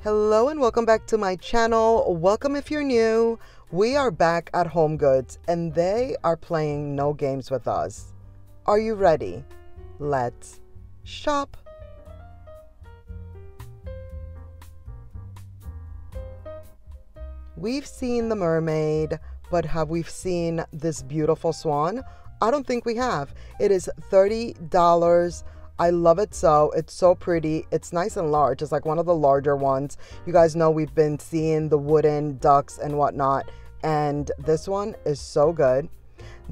Hello and welcome back to my channel. Welcome if you're new. We are back at Homegoods and they are playing no games with us. Are you ready? Let's shop. We've seen the mermaid, but have we seen this beautiful swan? I don't think we have. It is $30. I love it so. It's so pretty. It's nice and large. It's like one of the larger ones. You guys know we've been seeing the wooden ducks and whatnot, and this one is so good.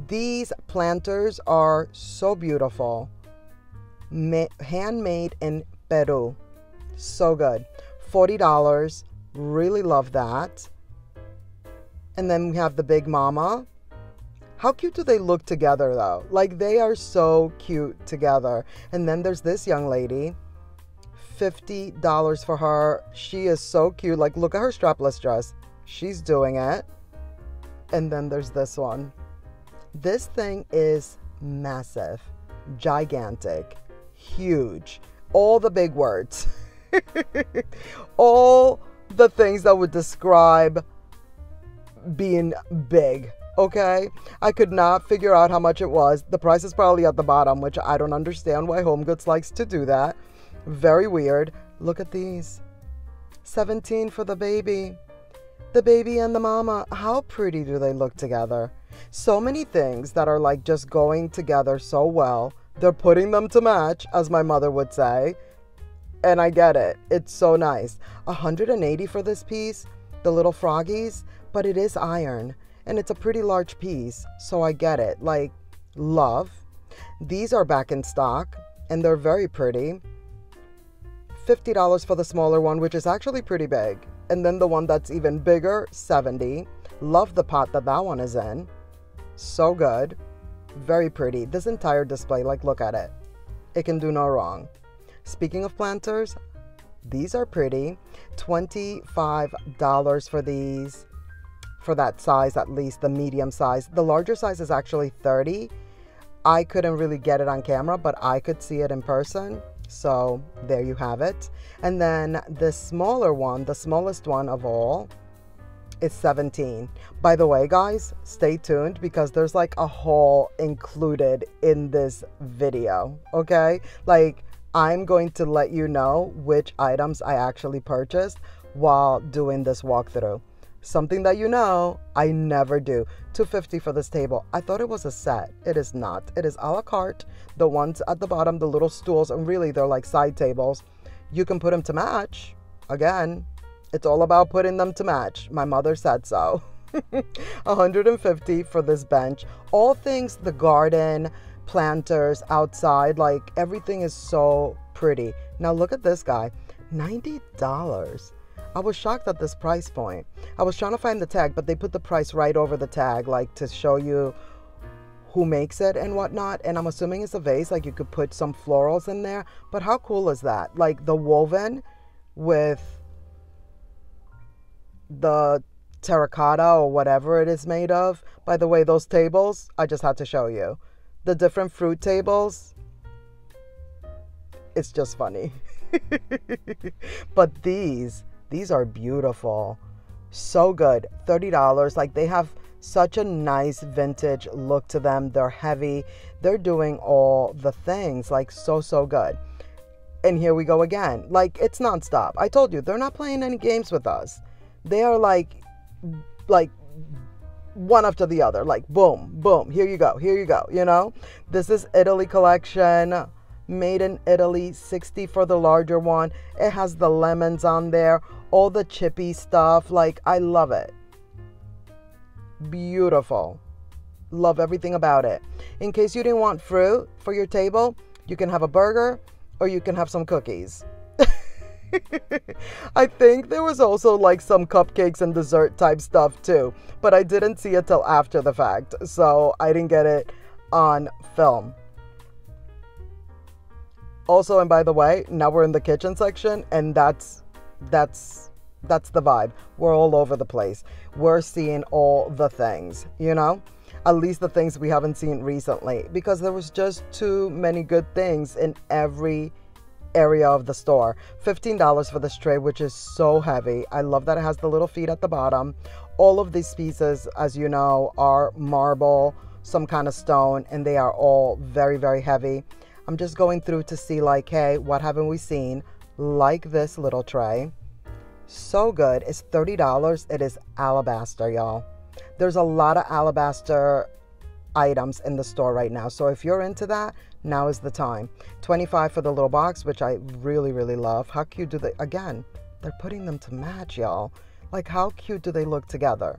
These planters are so beautiful. Handmade in Peru. So good. $40. Really love that. And then we have the Big Mama. How cute do they look together though? Like they are so cute together. And then there's this young lady. $50 for her. She is so cute. Like look at her strapless dress. She's doing it. And then there's this one. This thing is massive. Gigantic. Huge. All the big words. All the things that would describe being big. Okay, I could not figure out how much it was. The price is probably at the bottom, which I don't understand why Homegoods likes to do that. Very weird. Look at these. $17 for the baby. The baby and the mama. How pretty do they look together? So many things that are like just going together so well. They're putting them to match, as my mother would say. And I get it. It's so nice. $180 for this piece. The little froggies. But it is iron. And it's a pretty large piece, so I get it. Like, love. These are back in stock, and they're very pretty. $50 for the smaller one, which is actually pretty big. And then the one that's even bigger, $70. Love the pot that one is in. So good. Very pretty. This entire display, like, look at it. It can do no wrong. Speaking of planters, these are pretty. $25 for these. For that size, at least the medium size. The larger size is actually $30. I couldn't really get it on camera, but I could see it in person. So there you have it. And then the smaller one, the smallest one of all, is $17. By the way, guys, stay tuned because there's like a haul included in this video, okay? Like, I'm going to let you know which items I actually purchased while doing this walkthrough. Something that you know I never do. $250 for this table. I thought it was a set. It is not. It is a la carte. The ones at the bottom, the little stools, and really they're like side tables. You can put them to match. Again, it's all about putting them to match. My mother said so. $150 for this bench. All things the garden, planters, outside, like everything is so pretty. Now look at this guy. $90. I was shocked at this price point. I was trying to find the tag, but they put the price right over the tag, like to show you who makes it and whatnot. And I'm assuming it's a vase, like you could put some florals in there. But how cool is that? Like the woven with the terracotta or whatever it is made of. By the way, those tables, I just had to show you. The different fruit tables, it's just funny. But these are beautiful. So good. $30. Like they have such a nice vintage look to them. They're heavy. They're doing all the things. Like so good. And here we go again. Like it's nonstop. I told you, they're not playing any games with us. They are like one after the other. Like boom, boom. Here you go. Here you go. You know? This is Italy collection. Made in Italy. $60 for the larger one. It has the lemons on there. All the chippy stuff. Like, I love it. Beautiful. Love everything about it. In case you didn't want fruit for your table, you can have a burger or you can have some cookies. I think there was also like some cupcakes and dessert type stuff too, but I didn't see it till after the fact, so I didn't get it on film. Also, and by the way, now we're in the kitchen section, and that's the vibe. We're all over the place. We're seeing all the things, you know? At least the things we haven't seen recently, because there was just too many good things in every area of the store. $15 for this tray, which is so heavy. I love that it has the little feet at the bottom. All of these pieces, as you know, are marble, some kind of stone, and they are all very, very heavy. I'm just going through to see like, hey, what haven't we seen? Like this little tray. So good. It's $30. It is alabaster, y'all. There's a lot of alabaster items in the store right now. So if you're into that, now is the time. $25 for the little box, which I really, really love. How cute do they, again, they're putting them to match, y'all. Like, how cute do they look together?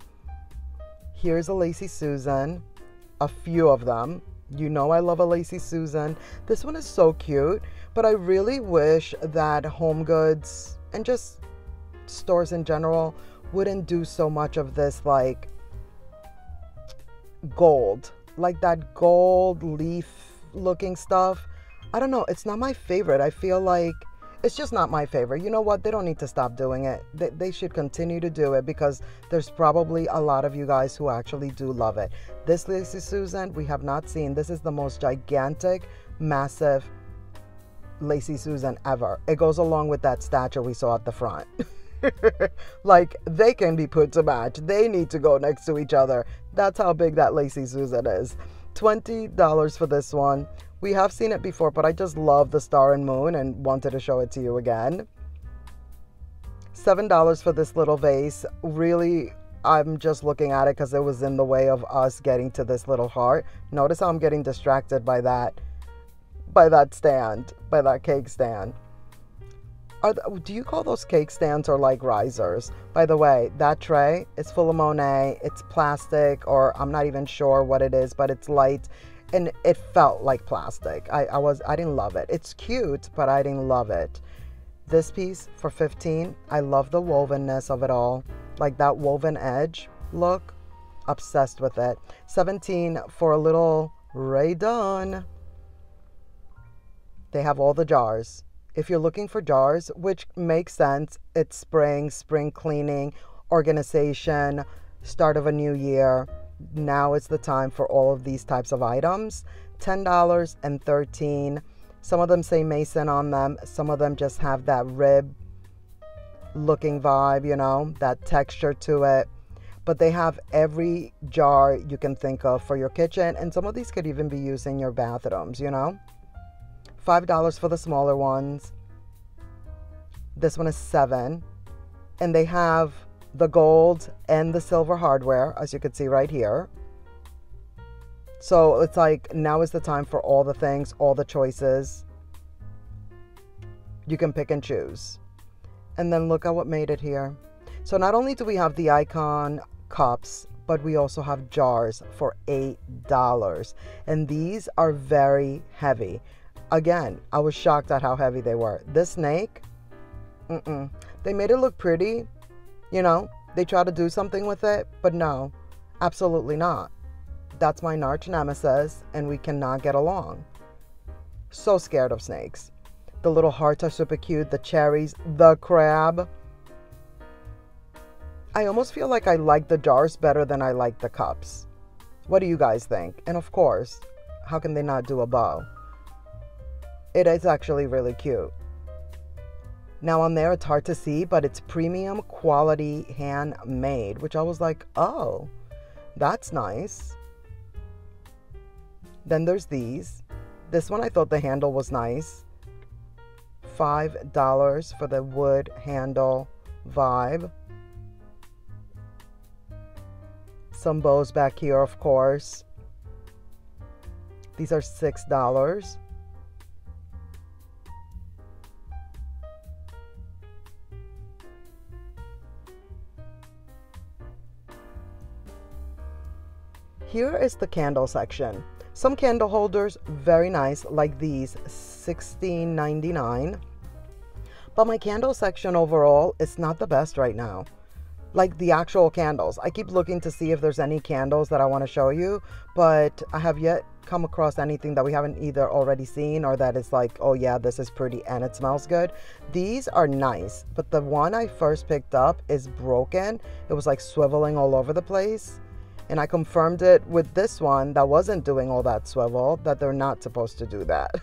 Here's a Lacy Susan, a few of them. You know I love a Lacy Susan. This one is so cute, but I really wish that HomeGoods and just stores in general wouldn't do so much of this like gold, like that gold leaf looking stuff. I don't know, it's not my favorite. I feel like it's just not my favorite. You know what? They don't need to stop doing it. They should continue to do it because there's probably a lot of you guys who actually do love it. This Lacy Susan we have not seen. This is the most gigantic, massive Lacy Susan ever. It goes along with that statue we saw at the front. Like, they can be put to match. They need to go next to each other. That's how big that Lacy Susan is. $20 for this one. We have seen it before, but I just love the star and moon and wanted to show it to you again. $7 for this little vase. Really, I'm just looking at it because it was in the way of us getting to this little heart. Notice how I'm getting distracted by that stand, by that cake stand. Do you call those cake stands or like risers? By the way, that tray is full of Monet. It's plastic, or I'm not even sure what it is, but it's light and it felt like plastic. I didn't love it. It's cute, but I didn't love it. This piece for $15. I love the wovenness of it all. Like that woven edge look. Obsessed with it. $17 for a little Rae Dunn. They have all the jars. If you're looking for jars, which makes sense, it's spring cleaning, organization, start of a new year. Now is the time for all of these types of items. $10 and $13. Some of them say Mason on them. Some of them just have that rib looking vibe, you know, that texture to it. But they have every jar you can think of for your kitchen. And some of these could even be used in your bathrooms, you know. $5 for the smaller ones. This one is $7. And they have the gold and the silver hardware, as you can see right here. So it's like, now is the time for all the things, all the choices. You can pick and choose. And then look at what made it here. So not only do we have the icon cups, but we also have jars for $8. And these are very heavy. Again, I was shocked at how heavy they were. This snake, they made it look pretty, you know. They tried to do something with it, but no, absolutely not. That's my arch nemesis, and we cannot get along. So scared of snakes. The little hearts are super cute. The cherries, the crab. I almost feel like I like the jars better than I like the cups. What do you guys think? And of course, how can they not do a bow? It is actually really cute. Now on there, it's hard to see, but it's premium quality handmade, which I was like, oh, that's nice. Then there's these. This one, I thought the handle was nice. $5 for the wood handle vibe. Some bows back here, of course. These are $6. Here is the candle section. Some candle holders, very nice, like these, $16.99. But my candle section overall is not the best right now. Like the actual candles. I keep looking to see if there's any candles that I want to show you, but I have yet come across anything that we haven't either already seen or that is like, oh yeah, this is pretty and it smells good. These are nice, but the one I first picked up is broken. It was like swiveling all over the place. And I confirmed it with this one that wasn't doing all that swivel, that they're not supposed to do that.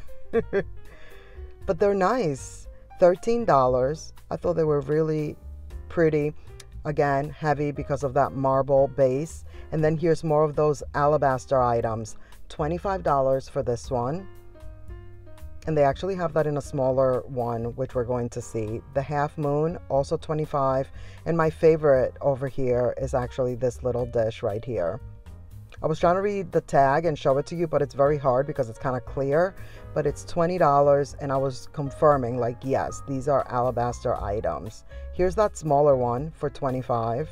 but they're nice. $13. I thought they were really pretty. Again, heavy because of that marble base. And then here's more of those alabaster items. $25 for this one. And they actually have that in a smaller one, which we're going to see. The half moon, also $25. And my favorite over here is actually this little dish right here. I was trying to read the tag and show it to you, but it's very hard because it's kind of clear. But it's $20, and I was confirming, like, yes, these are alabaster items. Here's that smaller one for $25.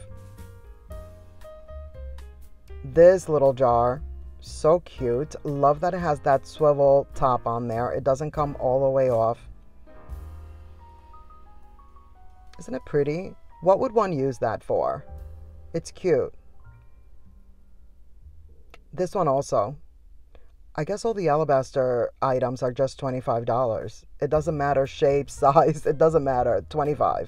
This little jar, so cute. Love that it has that swivel top on there. It doesn't come all the way off. Isn't it pretty? What would one use that for? It's cute. This one also. I guess all the alabaster items are just $25. It doesn't matter shape, size, it doesn't matter. $25.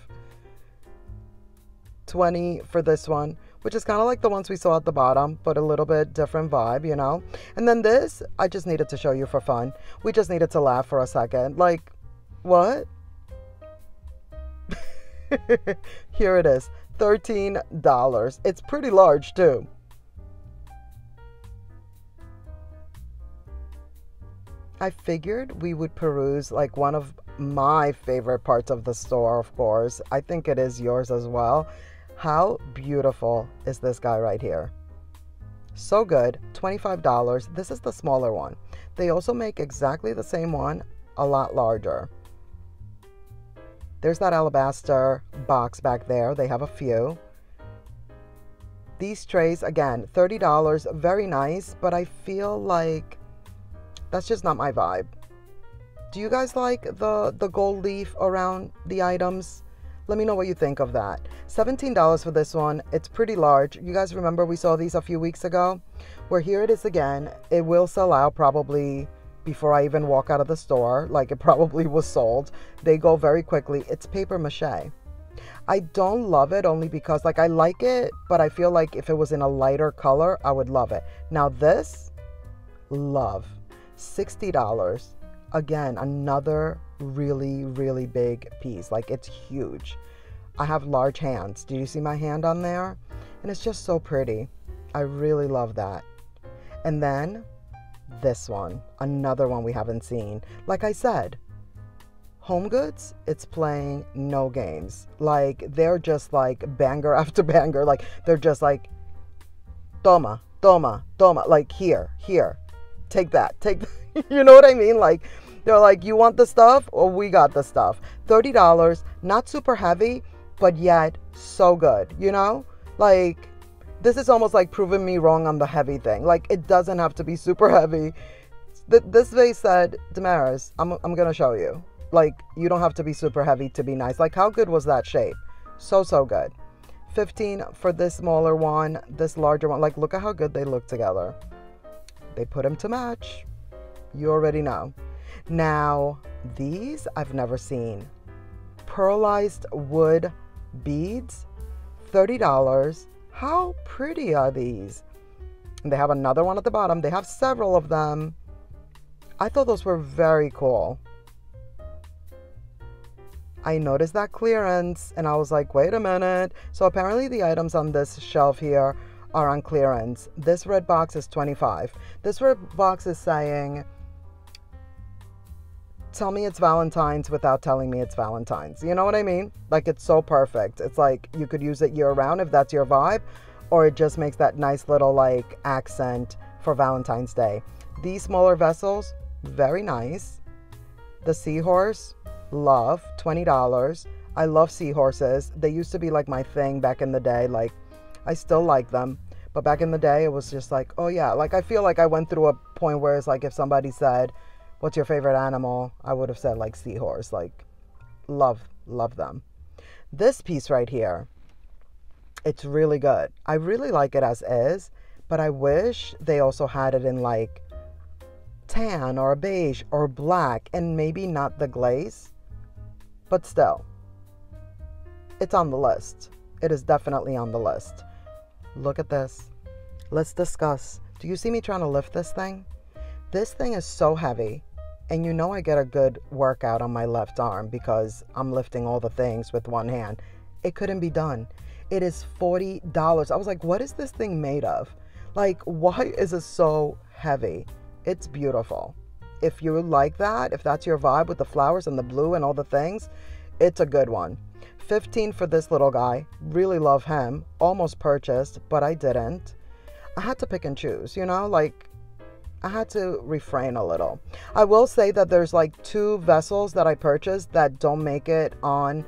$20 for this one, which is kind of like the ones we saw at the bottom, but a little bit different vibe, you know? And then this, I just needed to show you for fun. We just needed to laugh for a second. Like, what? Here it is. $13. It's pretty large too. I figured we would peruse like one of my favorite parts of the store, of course. I think it is yours as well. How beautiful is this guy right here? So good. $25. This is the smaller one. They also make exactly the same one, a lot larger. There's that alabaster box back there. They have a few. These trays, again, $30. Very nice, but I feel like that's just not my vibe. Do you guys like the gold leaf around the items? Let me know what you think of that. $17 for this one. It's pretty large. You guys remember we saw these a few weeks ago? Well, here it is again. It will sell out probably before I even walk out of the store. Like, it probably was sold. They go very quickly. It's paper mache. I don't love it only because, like, I like it, but I feel like if it was in a lighter color, I would love it. Now this, love. $60. Again, another really, really big piece. Like, it's huge. I have large hands. Do you see my hand on there? And it's just so pretty. I really love that. And then this one, another one we haven't seen. Like I said, Homegoods, it's playing no games. Like, they're just like banger after banger. Like, they're just like, toma, toma, toma. Like, here, take that, take that. You know what I mean? Like, they're like, you want the stuff? Well, we got the stuff. $30, not super heavy, but yet so good, you know? Like, this is almost like proving me wrong on the heavy thing. Like, it doesn't have to be super heavy. This vase said, Damaris, I'm going to show you. Like, you don't have to be super heavy to be nice. Like, how good was that shape? So good. $15 for this smaller one, this larger one. Like, look at how good they look together. They put them to match. You already know. Now, these I've never seen. Pearlized wood beads, $30. How pretty are these? And they have another one at the bottom. They have several of them. I thought those were very cool. I noticed that clearance and I was like, wait a minute. So apparently the items on this shelf here are on clearance. This red box is $25. This red box is saying, tell me it's Valentine's without telling me it's Valentine's. You know what I mean? Like, it's so perfect. It's like you could use it year round if that's your vibe, or it just makes that nice little like accent for Valentine's Day. These smaller vessels, very nice. The seahorse, love, $20. I love seahorses. They used to be like my thing back in the day. Like, I still like them, but back in the day it was just like, oh yeah. Like, I feel like I went through a point where it's like, if somebody said, what's your favorite animal? I would have said like seahorse. Like, love them. This piece right here, it's really good. I really like it as is, but I wish they also had it in like tan or beige or black, and maybe not the glaze, but still, it's on the list. It is definitely on the list. Look at this. Let's discuss. Do you see me trying to lift this thing? This thing is so heavy. And you know I get a good workout on my left arm because I'm lifting all the things with one hand. It couldn't be done. It is $40. I was like, what is this thing made of? Like, why is it so heavy? It's beautiful. If you like that, if that's your vibe with the flowers and the blue and all the things, it's a good one. $15 for this little guy. Really love him. Almost purchased, but I didn't. I had to pick and choose, you know, like I had to refrain a little. I will say that there's like 2 vessels that I purchased that don't make it on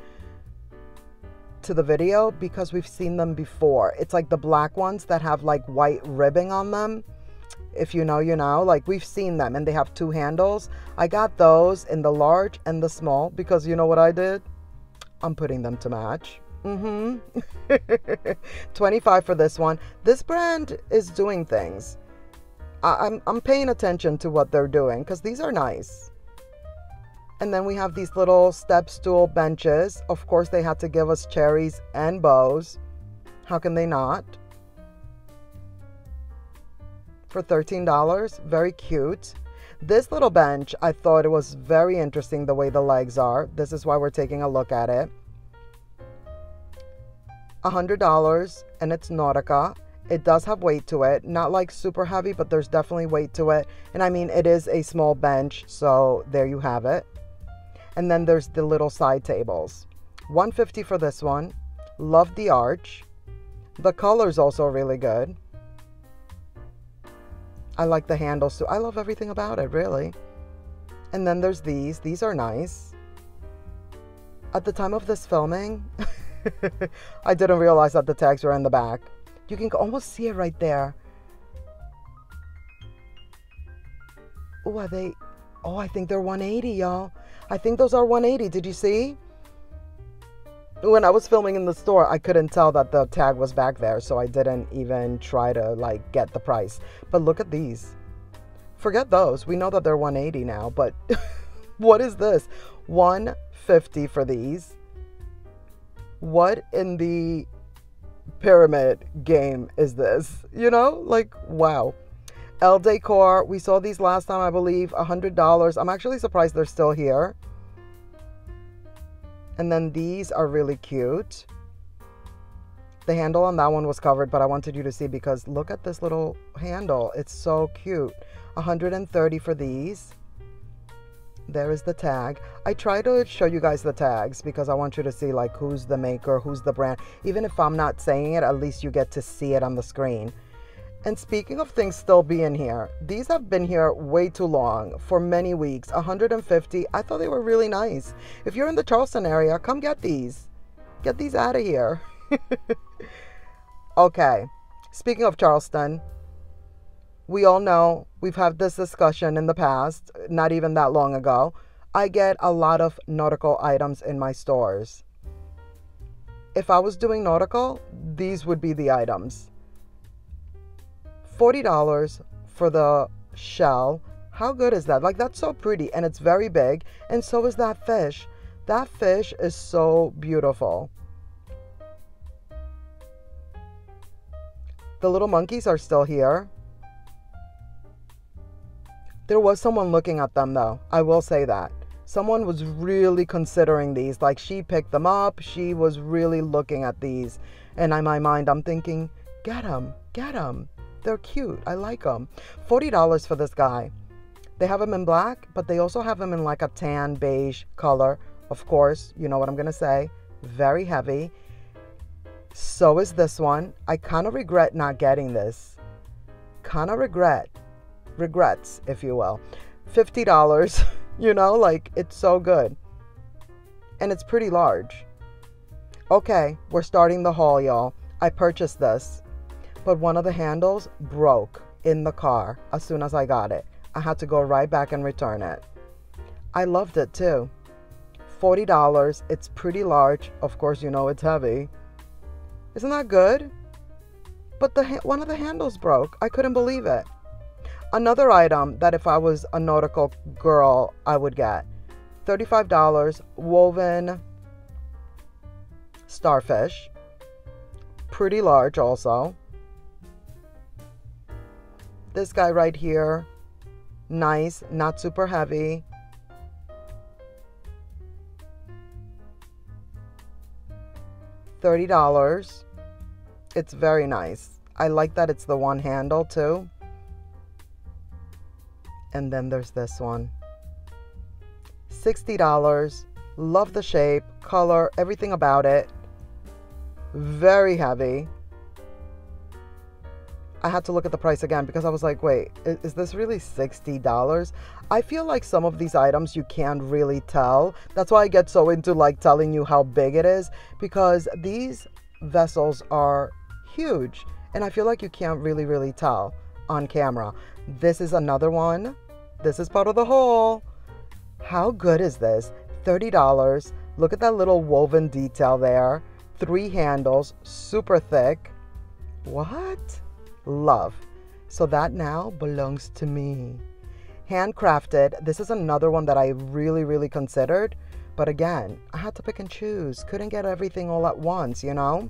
to the video because we've seen them before. It's like the black ones that have like white ribbing on them. If you know, you know, like we've seen them and they have 2 handles. I got those in the large and the small because you know what I did? I'm putting them to match. 25 for this one. This brand is doing things. I'm paying attention to what they're doing because these are nice. And then we have these little step stool benches. Of course, they had to give us cherries and bows. How can they not? For $13, very cute. This little bench, I thought it was very interesting the way the legs are. This is why we're taking a look at it. $100, and it's Nautica. It does have weight to it. Not like super heavy, but there's definitely weight to it. And I mean, it is a small bench, so there you have it. And then there's the little side tables. $150 for this one. Love the arch. The color's also really good. I like the handles too. I love everything about it, really. And then there's these. These are nice. At the time of this filming, I didn't realize that the tags were in the back. You can almost see it right there. Oh, are they? Oh, I think they're 180, y'all. I think those are 180. Did you see? When I was filming in the store, I couldn't tell that the tag was back there, so I didn't even try to like get the price. But look at these. Forget those. We know that they're 180 now, but what is this? $150 for these. What in the pyramid game is this? You know, like, wow. Elle Decor, we saw these last time, I believe, $100. I'm actually surprised they're still here. And then these are really cute. The handle on that one was covered, but I wanted you to see because look at this little handle. It's so cute. $130 for these. There is the tag. I try to show you guys the tags because I want you to see like who's the maker, who's the brand. Even if I'm not saying it, at least you get to see it on the screen. And speaking of things still being here, these have been here way too long, for many weeks. $150. I thought they were really nice. If you're in the Charleston area, come get these. Get these out of here. Okay. Speaking of Charleston, we all know, we've had this discussion in the past, not even that long ago. I get a lot of nautical items in my stores. If I was doing nautical, these would be the items. $40 for the shell. How good is that? Like, that's so pretty, and it's very big, and so is that fish. That fish is so beautiful. The little monkeys are still here. There was someone looking at them, though. I will say that. Someone was really considering these. Like, she picked them up. She was really looking at these. And in my mind, I'm thinking, get them, get them. They're cute. I like them. $40 for this guy. They have them in black, but they also have them in like a tan beige color. Of course, you know what I'm going to say. Very heavy. So is this one. I kind of regret not getting this. Kind of regrets, if you will. $50. You know, like, it's so good. And it's pretty large. Okay, we're starting the haul, y'all. I purchased this. But one of the handles broke in the car as soon as I got it. I had to go right back and return it. I loved it too. $40. It's pretty large. Of course, you know it's heavy. Isn't that good? But one of the handles broke. I couldn't believe it. Another item that if I was a nautical girl, I would get. $35. Woven starfish. Pretty large also. This guy right here, nice, not super heavy. $30. It's very nice. I like that it's the one handle too. And then there's this one. $60. Love the shape, color, everything about it. Very heavy. I had to look at the price again because I was like, wait, is this really $60? I feel like some of these items you can't really tell. That's why I get so into like telling you how big it is, because these vessels are huge and I feel like you can't really tell on camera. This is another one. This is part of the haul. How good is this? $30. Look at that little woven detail there. 3 handles, super thick. What? Love. So that now belongs to me. Handcrafted. This is another one that I really considered, but again, I had to pick and choose. Couldn't get everything all at once, you know.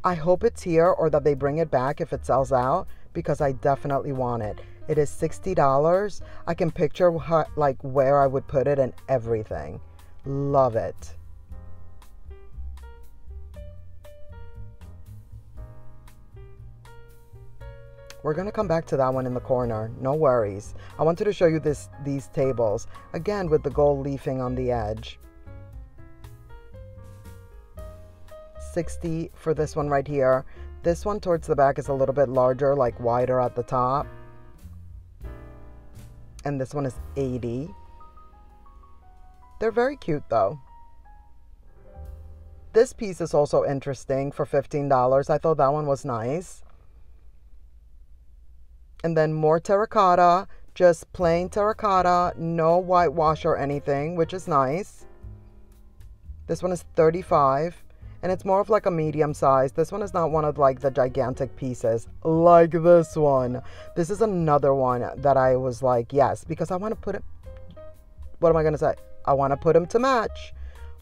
I hope it's here or that they bring it back if it sells out, because I definitely want it. It is $60. I can picture like where I would put it and everything. Love it. We're going to come back to that one in the corner. No worries. I wanted to show you these tables. Again, with the gold leafing on the edge. $60 for this one right here. This one towards the back is a little bit larger, like wider at the top. And this one is $80. They're very cute though. This piece is also interesting for $15. I thought that one was nice. And then more terracotta, just plain terracotta, no whitewash or anything, which is nice. This one is $35, and it's more of like a medium size. This one is not one of like the gigantic pieces like this one. This is another one that I was like, yes, because I want to put it, what am I going to say? I want to put them to match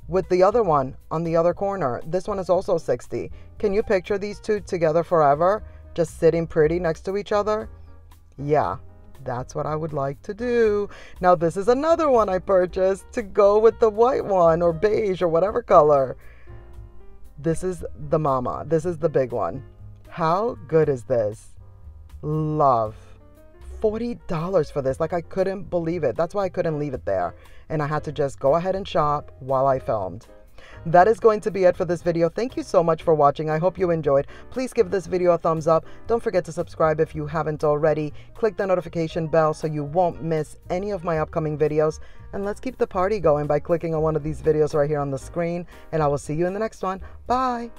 with the other one on the other corner. This one is also $60. Can you picture these two together forever, just sitting pretty next to each other? Yeah, that's what I would like to do. Now this is another one I purchased to go with the white one or beige or whatever color. This is the mama. This is the big one. How good is this? Love. $40 for this. Like, I couldn't believe it. That's why I couldn't leave it there. And I had to just go ahead and shop while I filmed. That is going to be it for this video. Thank you so much for watching. I hope you enjoyed. Please give this video a thumbs up. Don't forget to subscribe if you haven't already. Click the notification bell so you won't miss any of my upcoming videos. And let's keep the party going by clicking on one of these videos right here on the screen. And I will see you in the next one. Bye.